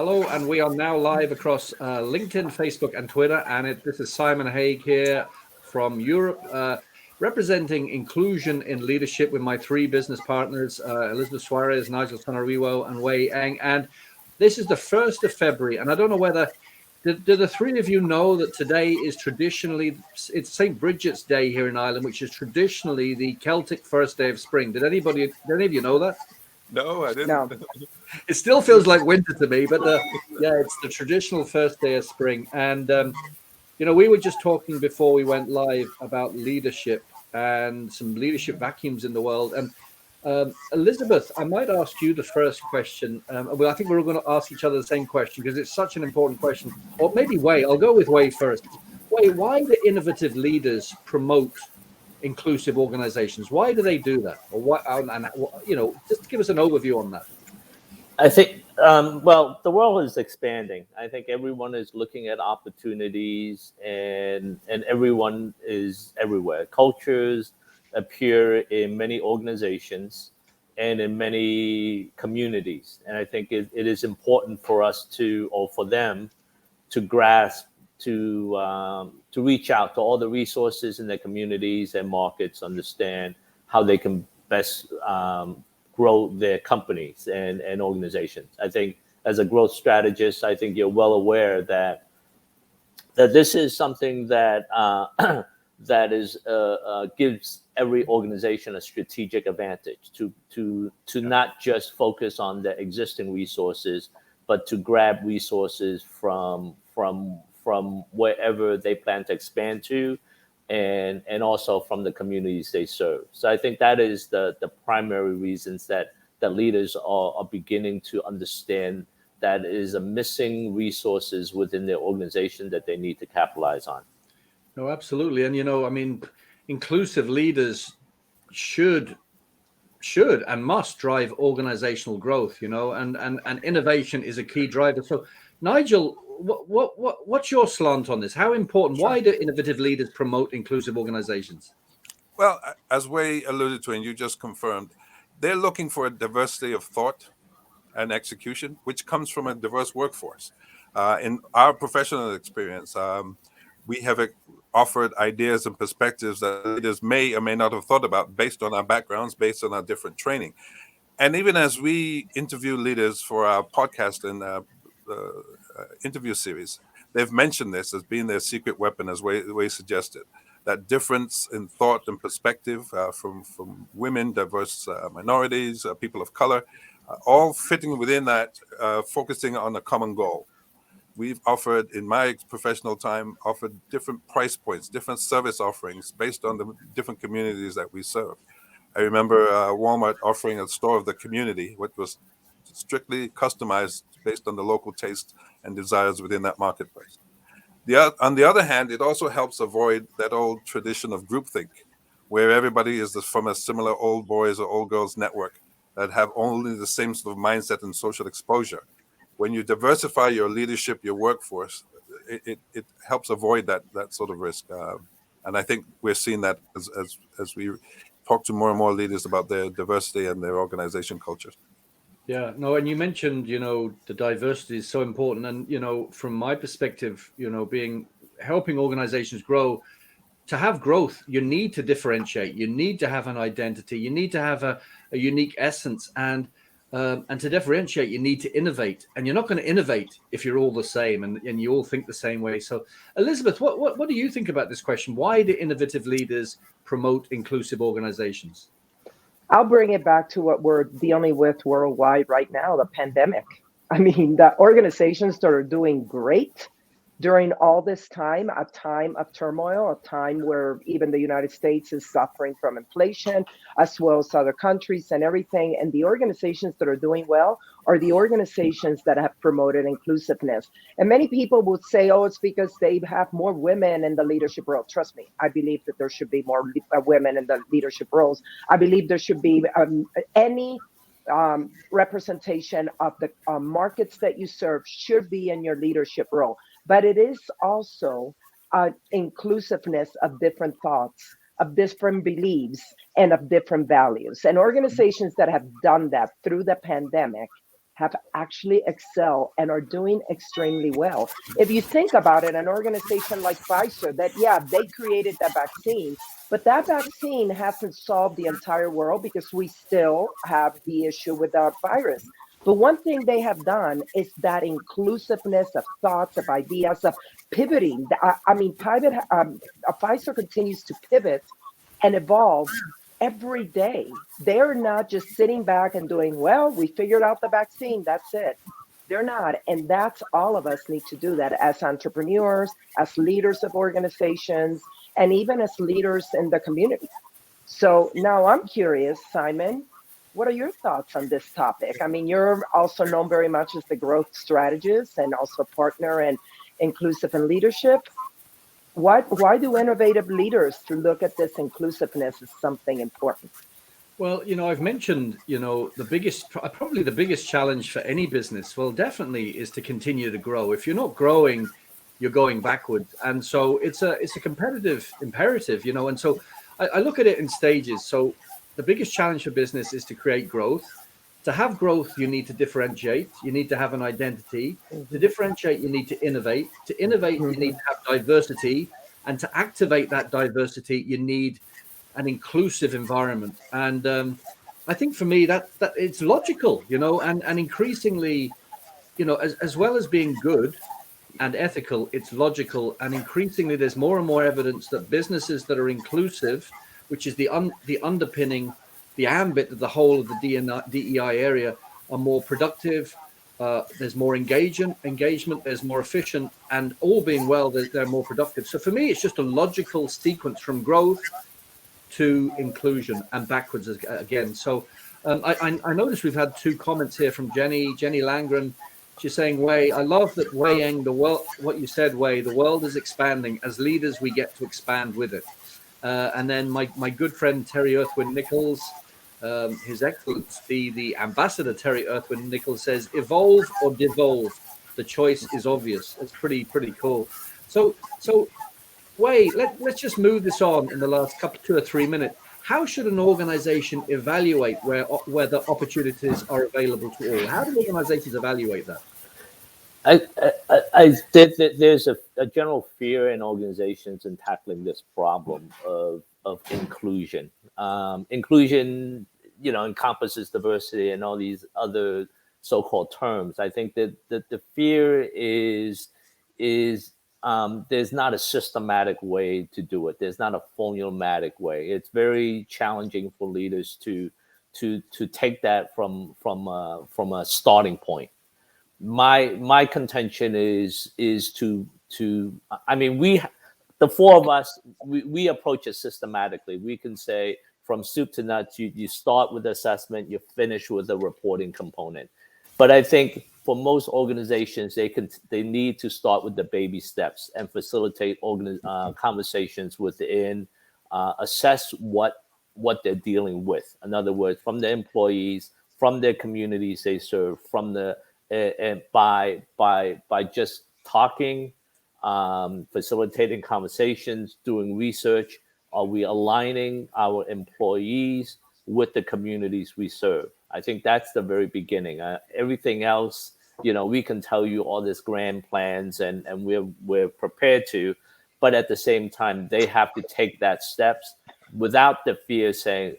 Hello, and we are now live across LinkedIn, Facebook, and Twitter. And this is Simon Haig here from Europe, representing inclusion in leadership with my three business partners, Elizabeth Suarez, Nigel Sonariwo, and Wei Eng. And this is the 1st of February. And I don't know whether, do the three of you know that today is traditionally, it's St. Bridget's Day here in Ireland, which is traditionally the Celtic first day of spring. Did any of you know that? No, I didn't. No. It still feels like winter to me, but it's the traditional first day of spring. And we were just talking before we went live about leadership and some leadership vacuums in the world. And Elizabeth, I might ask you the first question. Well, I think we're going to ask each other the same question because it's such an important question. Or maybe Wei. I'll go with Wei first. Wei, why do innovative leaders promote inclusive organizations? Why do they do that? Or what? And just give us an overview on that. I think, the world is expanding. I think everyone is looking at opportunities, and everyone is everywhere. Cultures appear in many organizations and in many communities. And I think it is important for us for them to grasp, to reach out to all the resources in their communities and markets, understand how they can best grow their companies and organizations. I think as a growth strategist, I think you're well aware that this is something that that is gives every organization a strategic advantage to not just focus on the existing resources, but to grab resources from wherever they plan to expand to, and also from the communities they serve. So I think that is the primary reasons that leaders are beginning to understand that is a missing resources within their organization that they need to capitalize on. No, absolutely. And, inclusive leaders should and must drive organizational growth, and innovation is a key driver. So, Nigel, what's your slant on this? How important? Sure. Why do innovative leaders promote inclusive organizations? Well, as Wei alluded to, and you just confirmed, they're looking for a diversity of thought and execution, which comes from a diverse workforce. In our professional experience, we have offered ideas and perspectives that leaders may or may not have thought about based on our backgrounds, based on our different training. And even as we interview leaders for our podcast and interview series, they've mentioned this as being their secret weapon, as Wei suggested. That difference in thought and perspective from women, diverse minorities, people of color, all fitting within that, focusing on a common goal. We've offered, in my professional time, different price points, different service offerings based on the different communities that we serve. I remember Walmart offering a store of the community, which was strictly customized based on the local taste and desires within that marketplace. On the other hand, it also helps avoid that old tradition of groupthink, where everybody is from a similar old boys or old girls network that have only the same sort of mindset and social exposure. When you diversify your leadership, your workforce, it helps avoid that sort of risk. And I think we're seeing that as we talk to more and more leaders about their diversity and their organization cultures. Yeah, no, and you mentioned, the diversity is so important. And, from my perspective, helping organizations grow, to have growth, you need to differentiate. You need to have an identity. You need to have a unique essence. And to differentiate, you need to innovate. And you're not going to innovate if you're all the same and you all think the same way. So, Elizabeth, what do you think about this question? Why do innovative leaders promote inclusive organizations? I'll bring it back to what we're dealing with worldwide right now, the pandemic. I mean, the organizations that are doing great during all this time, a time of turmoil, a time where even the United States is suffering from inflation, as well as other countries and everything. And the organizations that are doing well are the organizations that have promoted inclusiveness. And many people would say, oh, it's because they have more women in the leadership role. Trust me, I believe that there should be more women in the leadership roles. I believe there should be any representation of the markets that you serve should be in your leadership role. But it is also inclusiveness of different thoughts, of different beliefs, and of different values. And organizations that have done that through the pandemic have actually excelled and are doing extremely well. If you think about it, an organization like Pfizer, that, yeah, they created that vaccine, but that vaccine hasn't solved the entire world because we still have the issue with the virus. But one thing they have done is that inclusiveness of thoughts, of ideas, of pivoting. I mean, Pfizer continues to pivot and evolve every day. They're not just sitting back and doing, well, we figured out the vaccine, that's it. They're not. And that's all of us need to do that as entrepreneurs, as leaders of organizations, and even as leaders in the community. So now I'm curious, Simon, what are your thoughts on this topic? I mean, you're also known very much as the growth strategist and also partner in inclusive and leadership. Why do innovative leaders to look at this inclusiveness as something important? Well, I've mentioned, probably the biggest challenge for any business, well, definitely is to continue to grow. If you're not growing, you're going backwards. And so it's a competitive imperative, and so I look at it in stages. So the biggest challenge for business is to create growth. To have growth, you need to differentiate. You need to have an identity. To differentiate, you need to innovate. To innovate, you need to have diversity. And to activate that diversity, you need an inclusive environment. And I think for me, that it's logical, and increasingly, as well as being good and ethical, it's logical. And increasingly, there's more and more evidence that businesses that are inclusive, which is the underpinning, the ambit of the whole of the DEI area, are more productive. There's more engagement, there's more efficient, and all being well, they're more productive. So for me, it's just a logical sequence from growth to inclusion and backwards again. So I noticed we've had two comments here from Jenny Langren. She's saying, Wei, I love that Wei Eng, what you said, Wei, the world is expanding. As leaders, we get to expand with it. And then my good friend Terry Earthwind Nichols, His Excellency, the Ambassador Terry Earthwind Nichols says, evolve or devolve. The choice is obvious. It's pretty cool. So Wei, let's just move this on in the last 2 or 3 minutes. How should an organization evaluate where the opportunities are available to all? How do organizations evaluate that? There's a general fear in organizations in tackling this problem of inclusion. Inclusion, encompasses diversity and all these other so-called terms. I think that the fear is there's not a systematic way to do it. There's not a formulaic way. It's very challenging for leaders to take that from a starting point. My contention is to I mean, the four of us, we approach it systematically. We can say from soup to nuts, you start with assessment, you finish with the reporting component. But I think for most organizations, they need to start with the baby steps and facilitate conversations within, assess what they're dealing with. In other words, from the employees, from their communities they serve, from the and by just talking, facilitating conversations, doing research, are we aligning our employees with the communities we serve? I think that's the very beginning. Everything else, we can tell you all these grand plans and we're prepared to, but at the same time, they have to take that steps without the fear saying,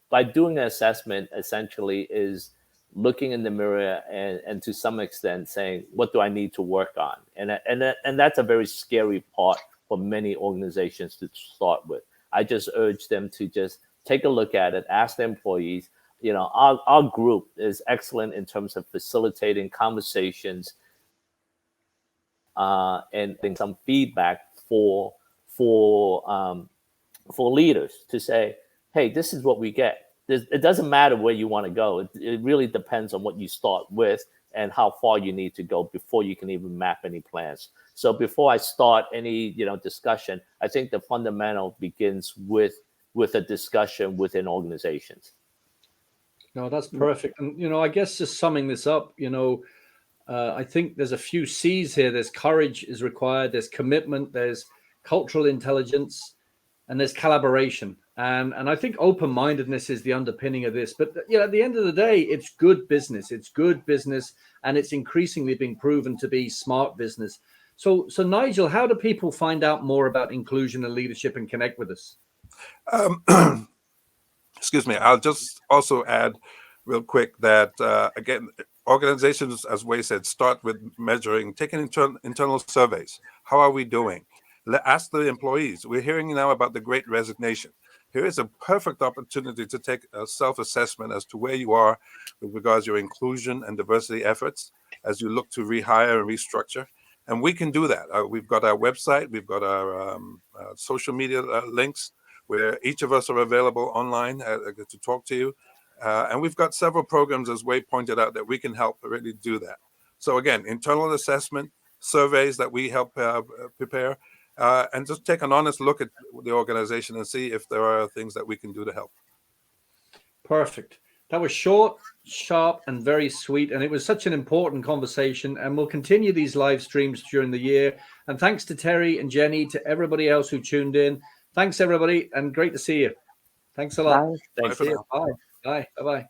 by doing an assessment essentially is looking in the mirror and to some extent saying, what do I need to work on? And that's a very scary part for many organizations to start with. I just urge them to just take a look at it, ask the employees. Our group is excellent in terms of facilitating conversations and some feedback for leaders to say, hey, this is what we get. It doesn't matter where you want to go. It really depends on what you start with and how far you need to go before you can even map any plans. So before I start any discussion, I think the fundamental begins with a discussion within organizations. No, that's perfect. And I guess just summing this up, I think there's a few C's here. There's courage is required. There's commitment. There's cultural intelligence, and there's collaboration. And I think open-mindedness is the underpinning of this. But at the end of the day, it's good business. It's good business, and it's increasingly being proven to be smart business. So Nigel, how do people find out more about inclusion and leadership and connect with us? Excuse me. I'll just also add real quick that, again, organizations, as Wei said, start with measuring, taking internal surveys. How are we doing? Ask the employees. We're hearing now about the Great Resignation. Here is a perfect opportunity to take a self-assessment as to where you are with regards to your inclusion and diversity efforts as you look to rehire and restructure. And we can do that. We've got our website. We've got our social media links where each of us are available online to talk to you. And we've got several programs, as Wei pointed out, that we can help really do that. So again, internal assessment, surveys that we help prepare, and just take an honest look at the organization and see if there are things that we can do to help. Perfect. That was short, sharp, and very sweet. And it was such an important conversation. And we'll continue these live streams during the year. And thanks to Terry and Jenny, to everybody else who tuned in. Thanks, everybody. And great to see you. Thanks a lot. Bye. Thanks. Bye. Bye. Bye. Bye.